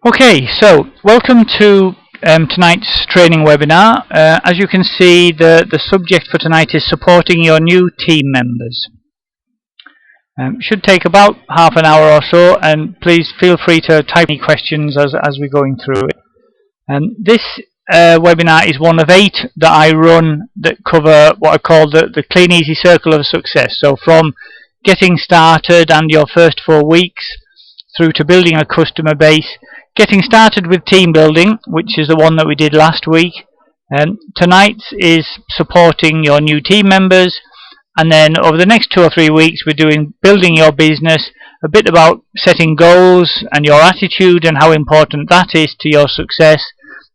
Okay, so welcome to tonight's training webinar. As you can see, the subject for tonight is supporting your new team members. Should take about half an hour or so, and please feel free to type any questions as we're going through it. This webinar is one of 8 that I run that cover what I call the Kleeneze Circle of Success. So from getting started and your first 4 weeks through to building a customer base, getting started with team building, which is the one that we did last week. Tonight is supporting your new team members, and then over the next 2 or 3 weeks we're doing building your business, a bit about setting goals and your attitude and how important that is to your success,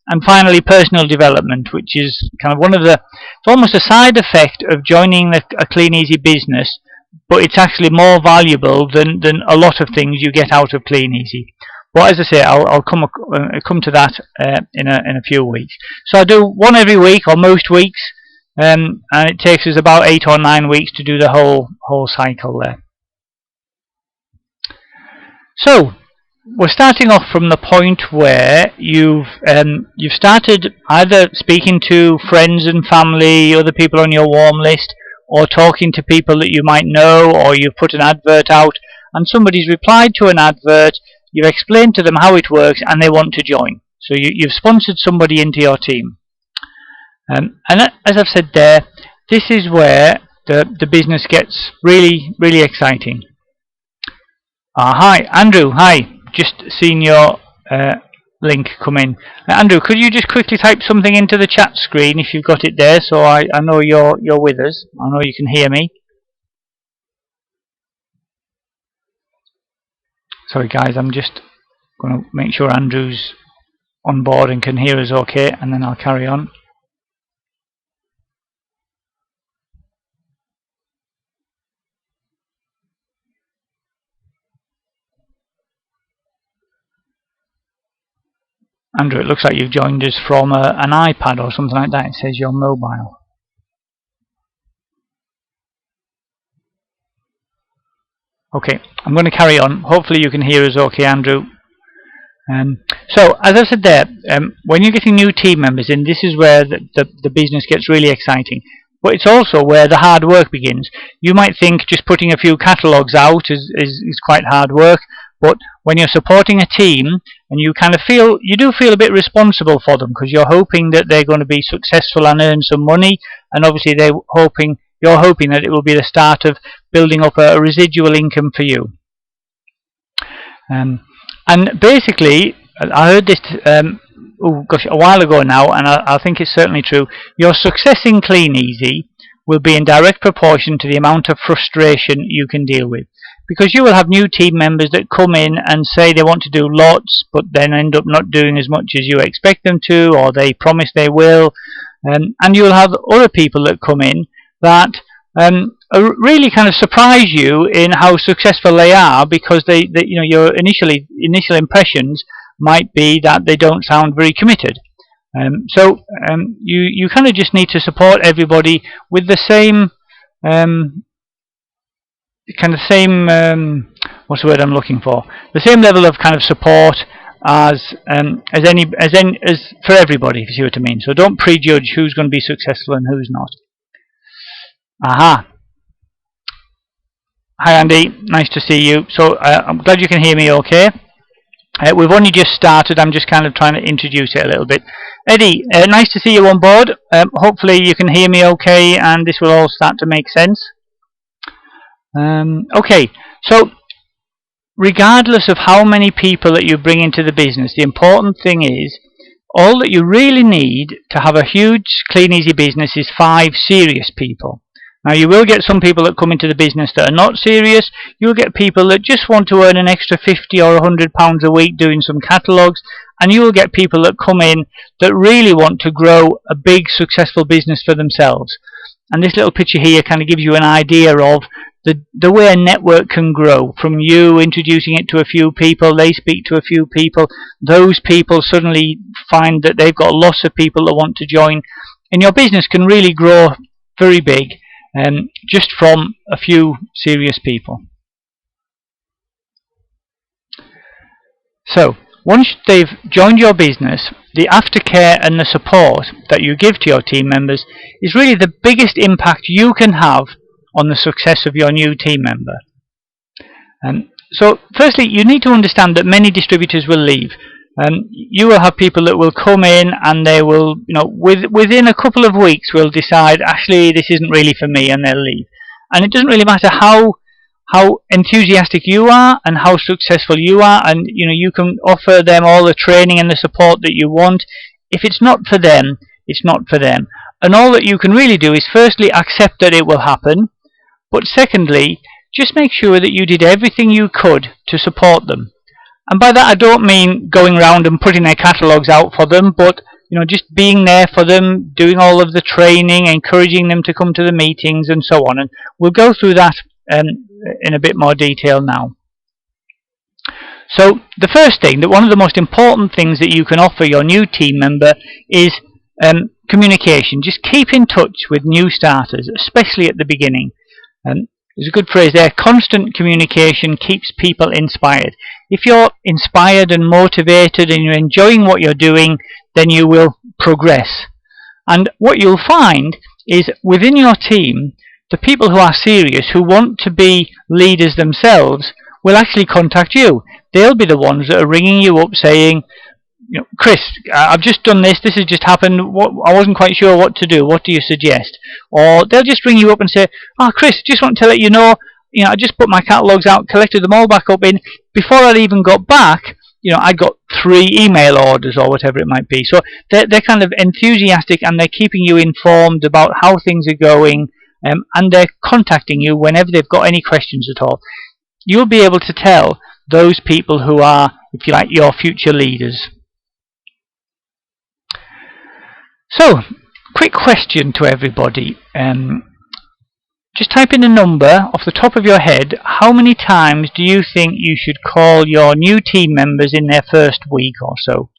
and finally personal development, which is kind of it's almost a side effect of joining a Kleeneze business, but it's actually more valuable than a lot of things you get out of Kleeneze. But as I say, I'll come to that in a few weeks. So I do one every week, or most weeks, and it takes us about 8 or 9 weeks to do the whole cycle there. So we're starting off from the point where you've started either speaking to friends and family, other people on your warm list, or talking to people that you might know, or you've put an advert out and somebody's replied to an advert. You've explained to them how it works and they want to join. So you've sponsored somebody into your team. And as I've said there, this is where the business gets really, really exciting. Hi, Andrew. Hi. Just seen your link come in. Andrew, could you just quickly type something into the chat screen if you've got it there, so I know you're with us. I know you can hear me. Sorry guys, I'm just going to make sure Andrew's on board and can hear us okay, and then I'll carry on. Andrew, it looks like you've joined us from an iPad or something like that. It says your mobile. Okay, I'm going to carry on. Hopefully you can hear us okay, Andrew. So, as I said there, when you're getting new team members in, this is where the business gets really exciting. But it's also where the hard work begins. You might think just putting a few catalogues out is quite hard work, but when you're supporting a team and you do feel a bit responsible for them, because you're hoping that they're going to be successful and earn some money, and obviously you're hoping that it will be the start of building up a residual income for you. And basically, I heard this a while ago now, and I think it's certainly true. Your success in Kleeneze will be in direct proportion to the amount of frustration you can deal with. Because you will have new team members that come in and say they want to do lots, but then end up not doing as much as you expect them to, or they promise they will. And you'll have other people that come in that really kind of surprise you in how successful they are, because your initial impressions might be that they don't sound very committed. So you kind of just need to support everybody with the same what's the word I'm looking for? The same level of kind of support as for everybody, if you see what I mean. So don't prejudge who's going to be successful and who's not. Aha. Hi Andy, nice to see you. So I'm glad you can hear me okay. We've only just started. I'm just kind of trying to introduce it a little bit. Eddie, nice to see you on board. Hopefully you can hear me okay and this will all start to make sense. Okay, so regardless of how many people that you bring into the business, the important thing is all that you really need to have a huge Kleeneze business is 5 serious people. Now you will get some people that come into the business that are not serious. You'll get people that just want to earn an extra 50 or 100 pounds a week doing some catalogues, and you will get people that come in that really want to grow a big successful business for themselves. And this little picture here kind of gives you an idea of the way a network can grow, from you introducing it to a few people, they speak to a few people, those people suddenly find that they've got lots of people that want to join, and your business can really grow very big just from a few serious people. So once they've joined your business, the aftercare and the support that you give to your team members is really the biggest impact you can have on the success of your new team member. So firstly, you need to understand that many distributors will leave. You will have people that will come in and they will, within a couple of weeks will decide, actually this isn't really for me, and they'll leave. And it doesn't really matter how enthusiastic you are and how successful you are, and you can offer them all the training and the support that you want. If it's not for them, it's not for them. And all that you can really do is firstly accept that it will happen, but secondly, just make sure that you did everything you could to support them. And by that I don't mean going around and putting their catalogues out for them, but just being there for them, doing all of the training, encouraging them to come to the meetings and so on. And we'll go through that in a bit more detail now. So the first thing, that one of the most important things that you can offer your new team member is communication. Just keep in touch with new starters, especially at the beginning. There's a good phrase there, constant communication keeps people inspired. If you're inspired and motivated and you're enjoying what you're doing, then you will progress. And what you'll find is within your team, the people who are serious, who want to be leaders themselves, will actually contact you. They'll be the ones that are ringing you up saying, Chris, I've just done this has just happened, I wasn't quite sure what to do, what do you suggest? Or they'll just ring you up and say, Chris, just want to let you know, I just put my catalogues out, collected them all back up in, before I even got back, I got 3 email orders or whatever it might be. So they're kind of enthusiastic, and they're keeping you informed about how things are going, and they're contacting you whenever they've got any questions at all. You'll be able to tell those people who are, if you like, your future leaders. So, quick question to everybody. Just type in a number off the top of your head. How many times do you think you should call your new team members in their first week or so?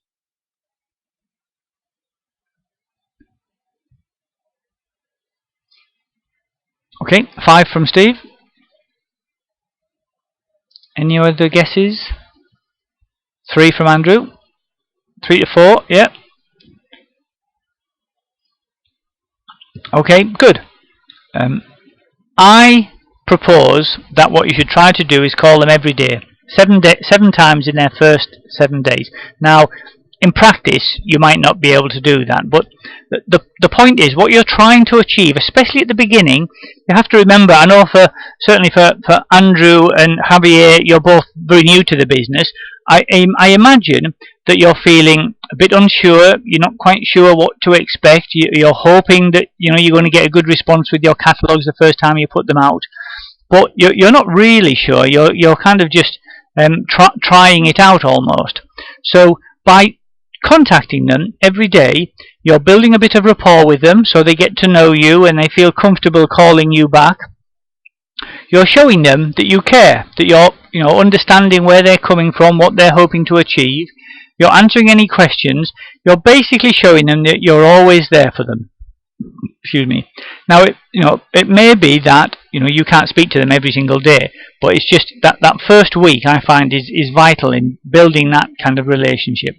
Okay, 5 from Steve. Any other guesses? 3 from Andrew. 3 to 4, yeah. Okay, good. I propose that what you should try to do is call them every day. 7 times in their first 7 days. Now, in practice, you might not be able to do that, but the point is, what you're trying to achieve, especially at the beginning, you have to remember, I know certainly for Andrew and Javier, you're both very new to the business. I imagine that you're feeling a bit unsure, you're not quite sure what to expect, you're hoping that you're going to get a good response with your catalogues the first time you put them out, but you're not really sure, you're kind of just trying it out almost. So by contacting them every day, you're building a bit of rapport with them, so they get to know you and they feel comfortable calling you back. You're showing them that you care, that you're understanding where they're coming from, what they're hoping to achieve. You're answering any questions. You're basically showing them that you're always there for them. Excuse me. Now, it may be that you can't speak to them every single day, but it's just that first week I find is vital in building that kind of relationship.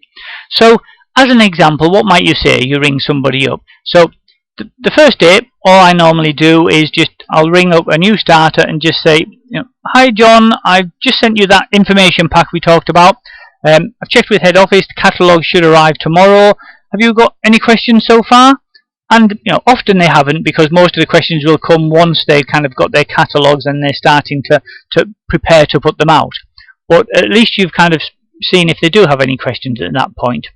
So, as an example, what might you say? You ring somebody up. So, the first day, all I normally do is I'll ring up a new starter and just say, hi John, I've just sent you that information pack we talked about. I've checked with head office, the catalogue should arrive tomorrow. Have you got any questions so far? And often they haven't, because most of the questions will come once they've kind of got their catalogues and they're starting to prepare to put them out. But at least you've kind of seen if they do have any questions at that point.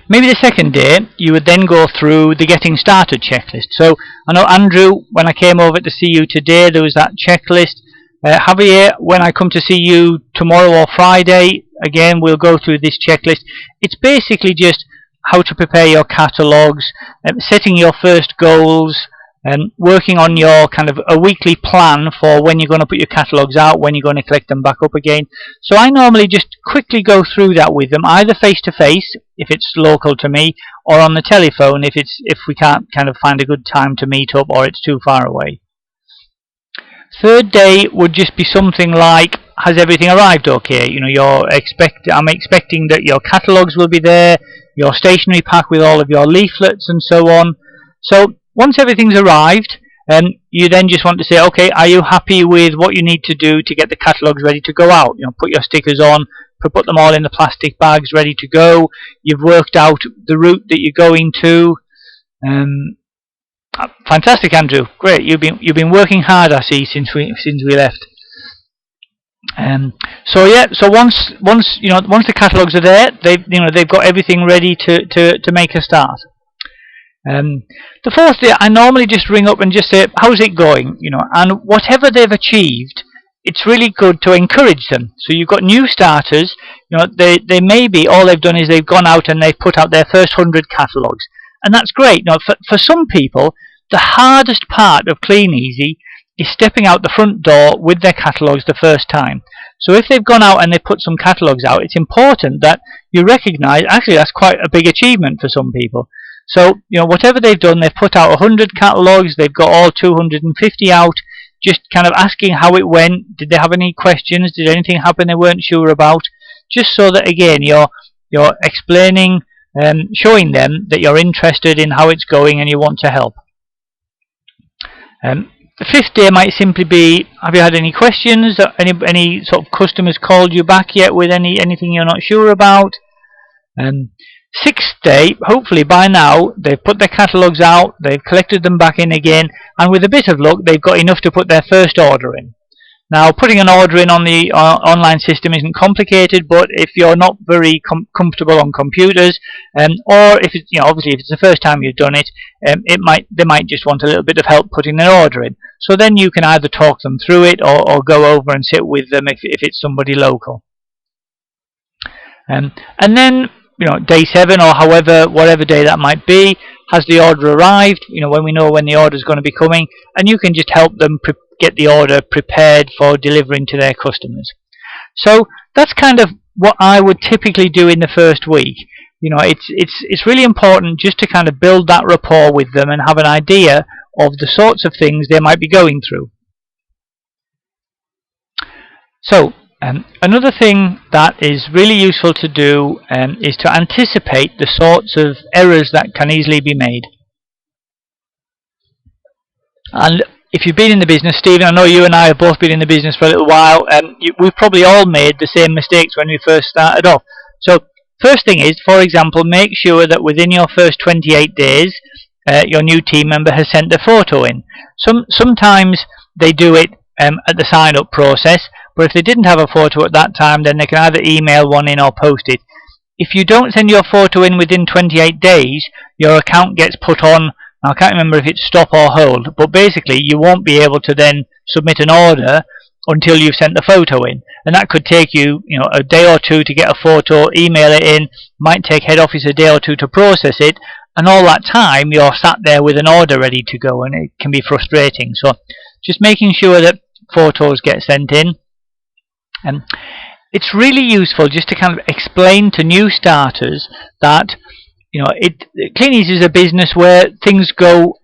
Maybe the second day, you would then go through the Getting Started checklist. So, I know Andrew, when I came over to see you today, there was that checklist. Javier, when I come to see you tomorrow or Friday, again, we'll go through this checklist. It's basically just how to prepare your catalogues, setting your first goals, and working on your kind of a weekly plan for when you're going to put your catalogues out, when you're going to collect them back up again. So I normally just quickly go through that with them, either face to face if it's local to me, or on the telephone if we can't kind of find a good time to meet up or it's too far away. Third day would just be something like has everything arrived okay? You know, I'm expecting that your catalogues will be there, your stationery pack with all of your leaflets and so on. So once everything's arrived, you then just want to say, okay, are you happy with what you need to do to get the catalogues ready to go out? You know, put your stickers on, put them all in the plastic bags ready to go. You've worked out the route that you're going to. Fantastic, Andrew. Great. You've been working hard, I see, since we left. So yeah. So once the catalogues are there, they've got everything ready to make a start. The fourth day, I normally just ring up and just say, how's it going? You know, and whatever they've achieved, it's really good to encourage them. So you've got new starters. You know, they maybe all they've done is they've gone out and they've put out their first 100 catalogues, and that's great. Now, for some people, the hardest part of Kleeneze is stepping out the front door with their catalogues the first time. So if they've gone out and they've put some catalogues out, it's important that you recognise, actually that's quite a big achievement for some people. So, you know, whatever they've done, they've put out 100 catalogues, they've got all 250 out, just kind of asking how it went, did they have any questions, did anything happen they weren't sure about, just so that, again, you're explaining, showing them that you're interested in how it's going and you want to help. The fifth day might simply be, have you had any questions? Any sort of customers called you back yet with anything you're not sure about? Sixth day, hopefully by now, they've put their catalogues out, they've collected them back in again, and with a bit of luck, they've got enough to put their first order in. Now, putting an order in on the online system isn't complicated, but if you're not very comfortable on computers, or if it's, obviously if it's the first time you've done it, they might just want a little bit of help putting an order in. So then you can either talk them through it or go over and sit with them if it's somebody local. And then, day 7 or whatever day that might be, has the order arrived? When we know when the order is going to be coming, and you can just help them get the order prepared for delivering to their customers. So that's kind of what I would typically do in the first week. It's really important just to kind of build that rapport with them and have an idea of the sorts of things they might be going through. So another thing that is really useful to do is to anticipate the sorts of errors that can easily be made. And if you've been in the business, Stephen, I know you and I have both been in the business for a little while, we've probably all made the same mistakes when we first started off. So first thing is, for example, make sure that within your first 28 days, your new team member has sent a photo in. Sometimes they do it at the sign-up process, but if they didn't have a photo at that time, then they can either email one in or post it. If you don't send your photo in within 28 days, your account gets put on, I can't remember if it's stop or hold, but basically you won't be able to then submit an order until you've sent the photo in. And that could take you, a day or two to get a photo, email it in, might take head office a day or two to process it, and all that time you're sat there with an order ready to go, and it can be frustrating. So just making sure that photos get sent in. It's really useful just to kind of explain to new starters that Kleeneze is a business where things go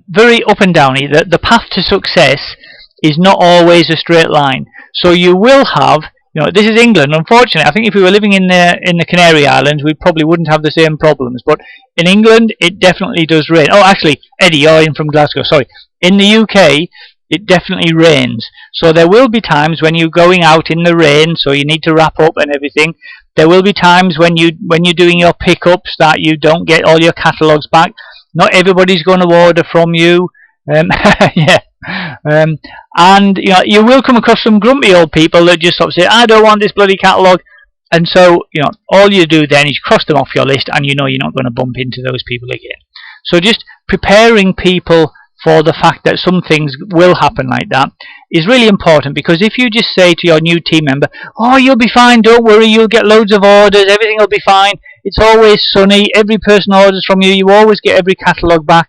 very up and down. The path to success is not always a straight line. So you will have, this is England. Unfortunately, I think if we were living in the Canary Islands, we probably wouldn't have the same problems. But in England, it definitely does rain. Oh, actually, Eddie, you're in from Glasgow. Sorry. In the UK, it definitely rains. So there will be times when you're going out in the rain, so you need to wrap up and everything. There will be times when you're doing your pickups that you don't get all your catalogues back. Not everybody's going to order from you. Yeah. And you will come across some grumpy old people that just sort of say, I don't want this bloody catalogue. And so, all you do then is cross them off your list, and you're not going to bump into those people again. So just preparing people for the fact that some things will happen like that is really important, because if you just say to your new team member, oh, you'll be fine, don't worry, you'll get loads of orders, everything will be fine, it's always sunny, every person orders from you, you always get every catalogue back,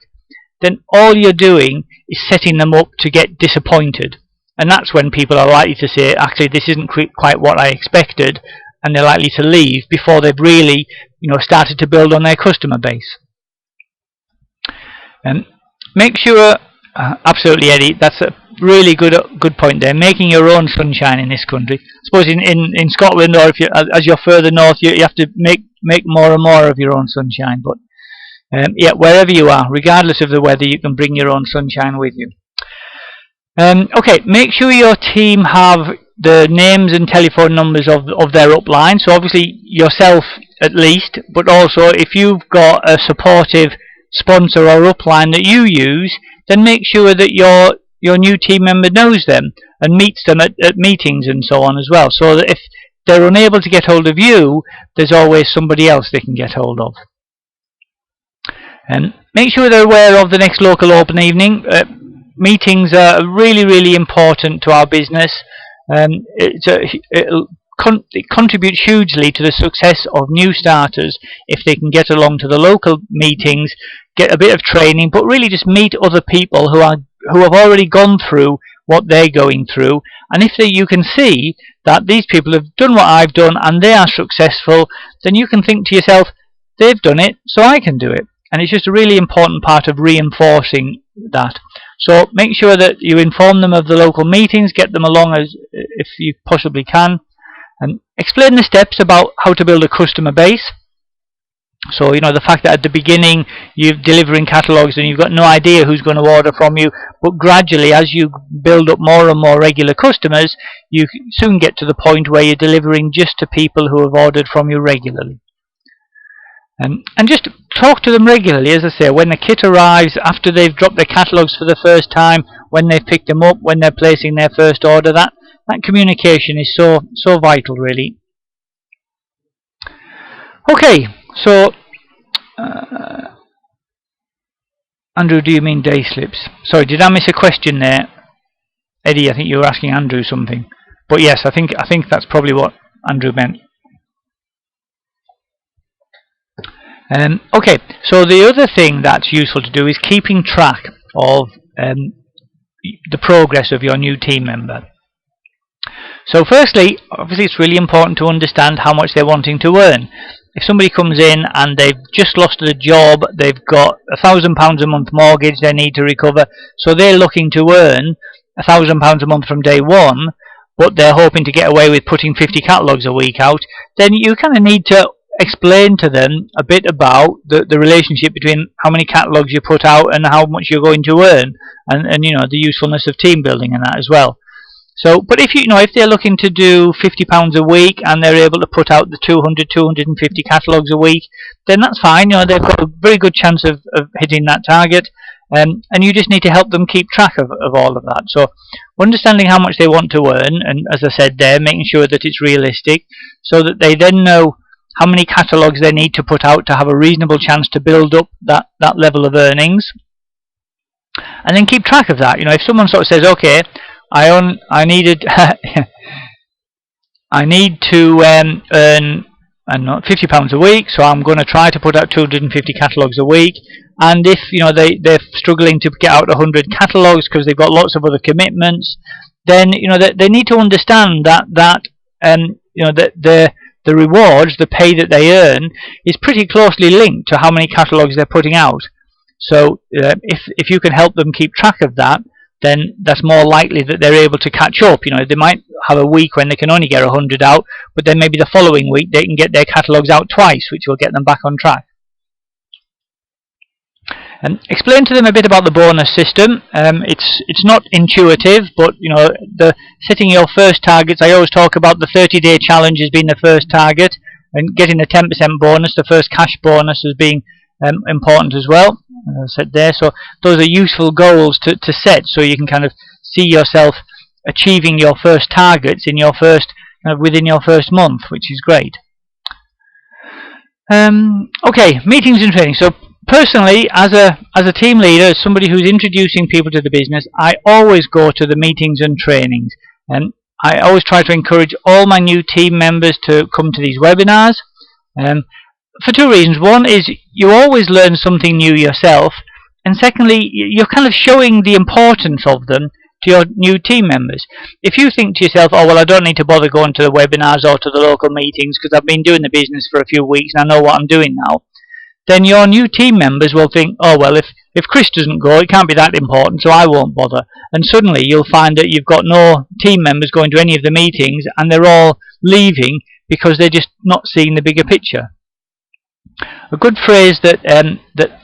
then all you're doing is setting them up to get disappointed. And that's when people are likely to say, actually, this isn't quite what I expected, and they're likely to leave before they've really started to build on their customer base. Make sure, absolutely, Eddie, that's really good point there. Making your own sunshine in this country. I suppose in Scotland, or if you as you're further north, you have to make more and more of your own sunshine. But yeah, wherever you are, regardless of the weather, you can bring your own sunshine with you. Okay, make sure your team have the names and telephone numbers of their upline. So obviously yourself at least, but also if you've got a supportive sponsor or upline that you use, then make sure that your new team member knows them and meets them at meetings and so on as well, so that if they're unable to get hold of you, there's always somebody else they can get hold of. And make sure they're aware of the next local open evening. Meetings are really important to our business. It contributes hugely to the success of new starters if they can get along to the local meetings, get a bit of training, but really just meet other people who have already gone through what they're going through. And if you can see that these people have done what I've done and they are successful, then you can think to yourself, they've done it, so I can do it. And it's just a really important part of reinforcing that. So make sure that you inform them of the local meetings, get them along as if you possibly can, and explain the steps about how to build a customer base. So, the fact that at the beginning you're delivering catalogues and you've got no idea who's going to order from you, but gradually as you build up more and more regular customers, you soon get to the point where you're delivering just to people who have ordered from you regularly. And just talk to them regularly, as I say, when the kit arrives, after they've dropped their catalogues for the first time, when they've picked them up, when they're placing their first order. That communication is so vital, really. Okay, so Andrew, do you mean day slips? Sorry, did I miss a question there? Eddie, I think you were asking Andrew something. But yes, I think that's probably what Andrew meant. Okay, so the other thing that's useful to do is keeping track of the progress of your new team member. So firstly, obviously it's really important to understand how much they're wanting to earn. If somebody comes in and they've just lost a job, they've got £1,000 a month mortgage they need to recover, so they're looking to earn £1,000 a month from day one, but they're hoping to get away with putting 50 catalogues a week out, then you kind of need to explain to them a bit about the relationship between how many catalogues you put out and how much you're going to earn, and the usefulness of team building and that as well. So, but if if they're looking to do £50 a week and they're able to put out the 250 catalogues a week, then that's fine. They've got a very good chance of hitting that target, and you just need to help them keep track of all of that. So, understanding how much they want to earn, and as I said there, making sure that it's realistic, so that they then know how many catalogues they need to put out to have a reasonable chance to build up that level of earnings, and then keep track of that. If someone sort of says, okay, I need to earn £50 a week, so I'm going to try to put out 250 catalogues a week. And if they're struggling to get out 100 catalogues because they've got lots of other commitments, then they need to understand that the rewards, the pay that they earn, is pretty closely linked to how many catalogues they're putting out. So if you can help them keep track of that, then that's more likely that they're able to catch up. They might have a week when they can only get 100 out, but then maybe the following week they can get their catalogues out twice, which will get them back on track. And explain to them a bit about the bonus system. It's not intuitive, but the setting your first targets. I always talk about the 30-day challenge as being the first target, and getting the 10% bonus, the first cash bonus, as being important as well. As I said there, so those are useful goals to set, so you can kind of see yourself achieving your first targets in your first within your first month, which is great. Okay, meetings and training. So personally, as a team leader, as somebody who's introducing people to the business, I always go to the meetings and trainings, and I always try to encourage all my new team members to come to these webinars. For two reasons. One is you always learn something new yourself, and secondly, you're kind of showing the importance of them to your new team members. If you think to yourself, oh well, I don't need to bother going to the webinars or to the local meetings because I've been doing the business for a few weeks and I know what I'm doing now, then your new team members will think, oh well, if if Chris doesn't go, it can't be that important, so I won't bother. And suddenly you'll find that you've got no team members going to any of the meetings, and they're all leaving because they're just not seeing the bigger picture. A good phrase that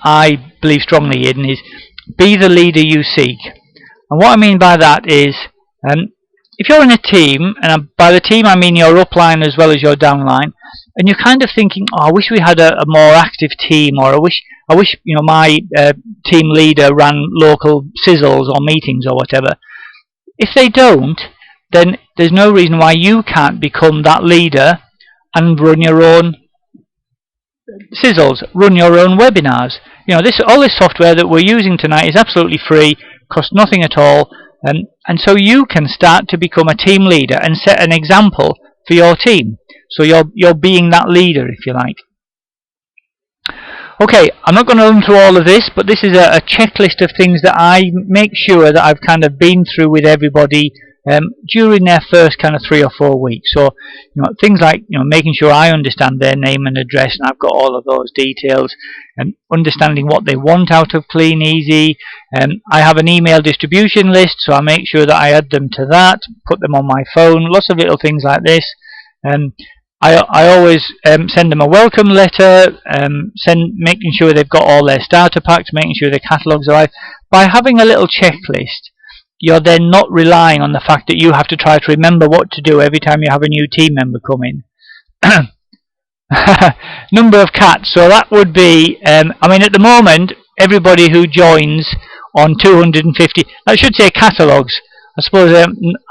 I believe strongly in is, be the leader you seek. And what I mean by that is, if you're in a team, and by the team I mean your upline as well as your downline, and you're kind of thinking, oh, I wish we had a more active team, or I wish my team leader ran local sizzles or meetings or whatever. If they don't, then there's no reason why you can't become that leader and run your own sizzles, run your own webinars. All this software that we're using tonight is absolutely free, costs nothing at all, and so you can start to become a team leader and set an example for your team. So you're being that leader, if you like. Okay, I'm not going to run through all of this, but this is a checklist of things that I make sure that I've kind of been through with everybody during their first kind of 3 or 4 weeks. So things like making sure I understand their name and address, and I've got all of those details, and understanding what they want out of Kleeneze. I have an email distribution list, so I make sure that I add them to that, put them on my phone, lots of little things like this. I always send them a welcome letter, making sure they've got all their starter packs, making sure their catalogues arrive. By having a little checklist, you're then not relying on the fact that you have to try to remember what to do every time you have a new team member come in. Number of cats, so that would be, at the moment, everybody who joins on 250, I should say catalogues. I suppose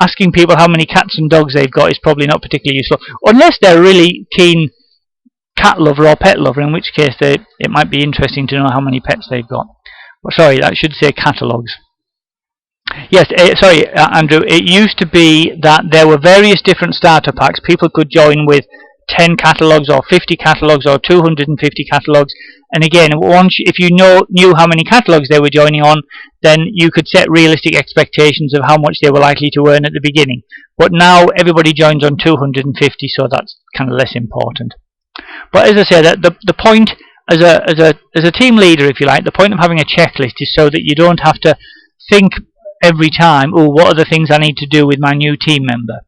asking people how many cats and dogs they've got is probably not particularly useful, unless they're a really keen cat lover or pet lover, in which case it might be interesting to know how many pets they've got. But sorry, I should say catalogues. Yes, sorry, Andrew, it used to be that there were various different starter packs. People could join with 10 catalogues or 50 catalogues or 250 catalogues, and again, if you knew how many catalogues they were joining on, then you could set realistic expectations of how much they were likely to earn at the beginning. But now everybody joins on 250, so that's kind of less important. But as I said, the point as a team leader, if you like, the point of having a checklist is so that you don't have to think every time, oh, what are the things I need to do with my new team member?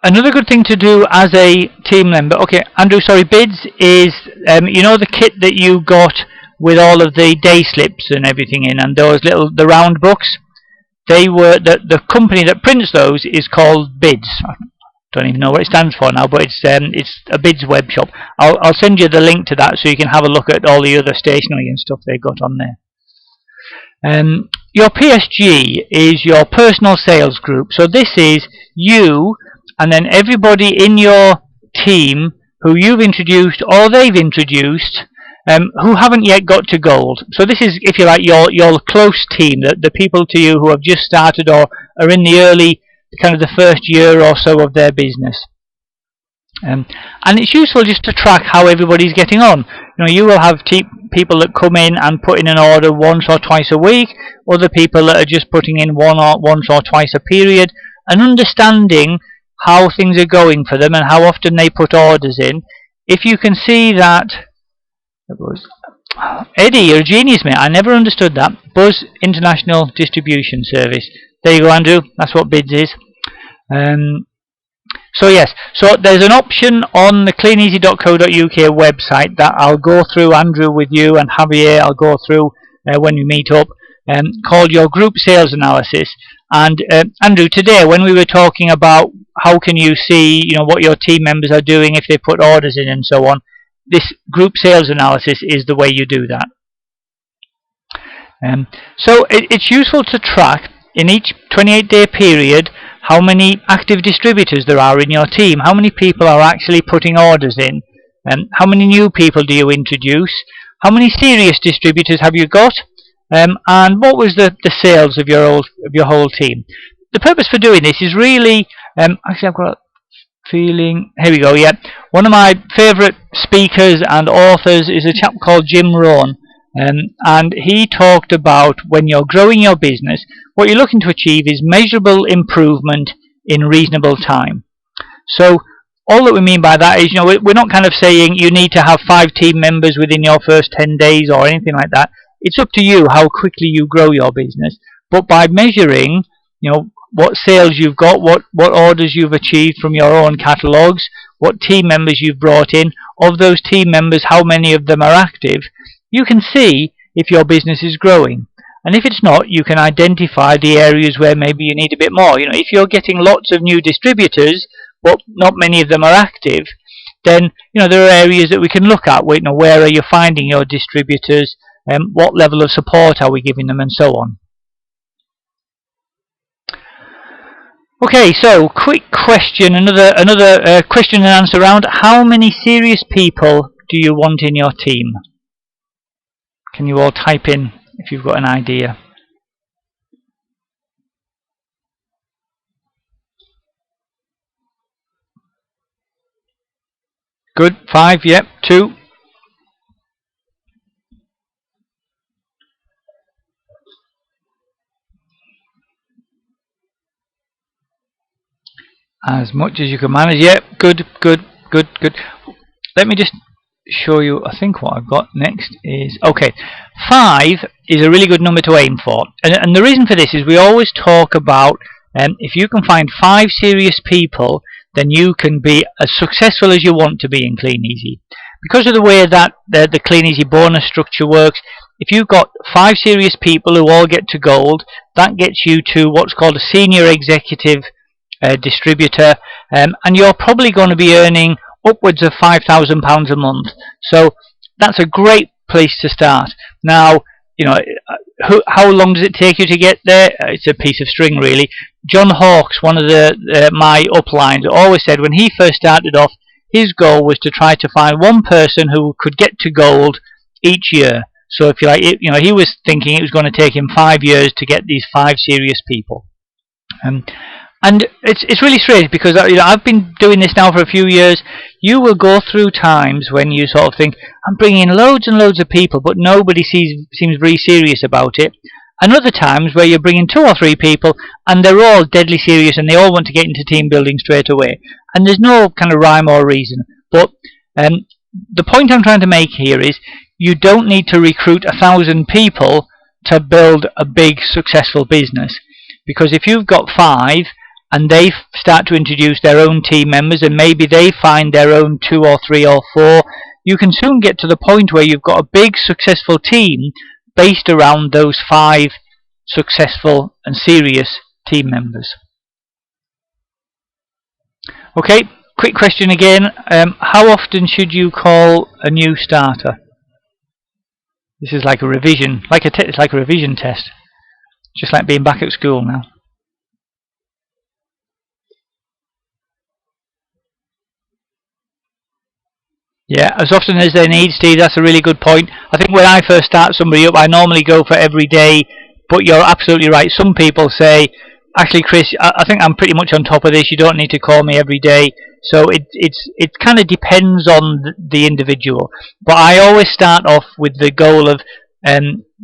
Another good thing to do as a team member, okay, Andrew, sorry, bids is, the kit that you got with all of the day slips and everything in, and the round books, the company that prints those is called Bids. I don't even know what it stands for now, but it's a Bids web shop. I'll send you the link to that so you can have a look at all the other stationery and stuff they've got on there. Your PSG is your personal sales group. So this is you and then everybody in your team who you've introduced or they've introduced who haven't yet got to gold. So this is, if you like, your close team, the people to you who have just started or are in the early, kind of the first year or so of their business. And it's useful just to track how everybody's getting on. You will have people that come in and put in an order once or twice a week, other people that are just putting in once or twice a period, and understanding how things are going for them and how often they put orders in. If you can see that, Eddie, you're a genius, mate. I never understood that. Buzz International Distribution Service. There you go, Andrew. That's what Bids is. So yes, so there's an option on the kleeneze.co.uk website that I'll go through, Andrew, with you, and Javier, I'll go through when we meet up, called your group sales analysis. And Andrew, today when we were talking about how can you see what your team members are doing if they put orders in and so on, this group sales analysis is the way you do that. So it's useful to track in each 28-day period how many active distributors there are in your team, how many people are actually putting orders in, how many new people do you introduce, how many serious distributors have you got, and what was the sales of your whole team. The purpose for doing this is really, actually I've got a feeling, here we go, yeah, one of my favourite speakers and authors is a chap called Jim Rohn. And he talked about when you're growing your business, what you're looking to achieve is measurable improvement in reasonable time. So all that we mean by that is, we're not kind of saying you need to have 5 team members within your first 10 days or anything like that. It's up to you how quickly you grow your business. But by measuring, what sales you've got, what orders you've achieved from your own catalogues, what team members you've brought in, of those team members, how many of them are active, you can see if your business is growing. And if it's not, you can identify the areas where maybe you need a bit more. If you're getting lots of new distributors, but not many of them are active, then there are areas that we can look at. Where are you finding your distributors? What level of support are we giving them, and so on. Okay, so quick question, another question and answer round. How many serious people do you want in your team? Can you all type in if you've got an idea? Good. 5, yep. 2. As much as you can manage. Yep. Good. Let me just show you. I think what I've got next is, okay, 5 is a really good number to aim for, and the reason for this is we always talk about if you can find 5 serious people, then you can be as successful as you want to be in Kleeneze. Because of the way that the Kleeneze bonus structure works, if you've got 5 serious people who all get to gold, that gets you to what's called a senior executive distributor, and you're probably going to be earning upwards of £5,000 a month. So that's a great place to start. Now, how long does it take you to get there? It's a piece of string, really. John Hawkes, one of my uplines, always said when he first started off, his goal was to try to find one person who could get to gold each year. So if you like, he was thinking it was going to take him 5 years to get these 5 serious people. And it's really strange because I've been doing this now for a few years. You will go through times when you sort of think, I'm bringing in loads and loads of people, but nobody seems very serious about it. And other times where you're bringing 2 or 3 people and they're all deadly serious and they all want to get into team building straight away. And there's no kind of rhyme or reason. But the point I'm trying to make here is you don't need to recruit 1,000 people to build a big successful business. Because if you've got 5 and they start to introduce their own team members and maybe they find their own 2 or 3 or 4, you can soon get to the point where you've got a big successful team based around those 5 successful and serious team members. Okay, quick question again. How often should you call a new starter? This is like a revision, it's like a revision test. Just like being back at school now. Yeah, as often as they need, Steve, that's a really good point. I think when I first start somebody up, I normally go for every day, but you're absolutely right. Some people say, actually, Chris, I think I'm pretty much on top of this. You don't need to call me every day. So it kind of depends on the individual. But I always start off with the goal of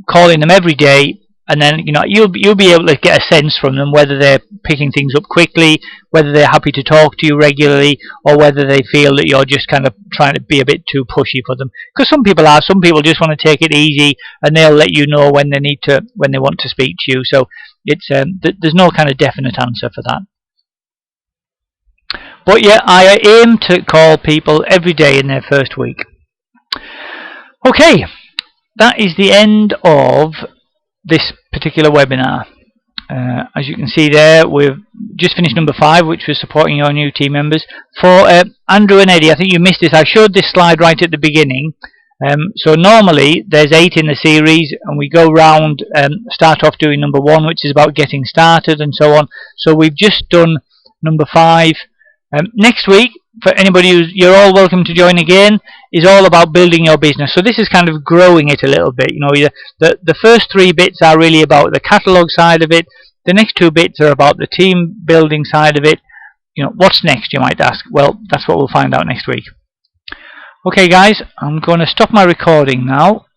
calling them every day, and then you'll be able to get a sense from them whether they're picking things up quickly, whether they're happy to talk to you regularly, or whether they feel that you're just kind of trying to be a bit too pushy for them. Because some people just want to take it easy, and they'll let you know when they want to speak to you. So it's there's no kind of definite answer for that. But yeah, I aim to call people every day in their first week. Okay, that is the end of this particular webinar. As you can see there, we've just finished number 5, which was supporting your new team members. For Andrew and Eddie, I think you missed this. I showed this slide right at the beginning. So normally there's 8 in the series, and we go round and start off doing number 1, which is about getting started and so on. So we've just done number 5. Next week, for anybody you're all welcome to join again, is all about building your business. So this is kind of growing it a little bit. The first 3 bits are really about the catalogue side of it. The next 2 bits are about the team building side of it. What's next, you might ask? Well, that's what we'll find out next week. Okay guys, I'm going to stop my recording now,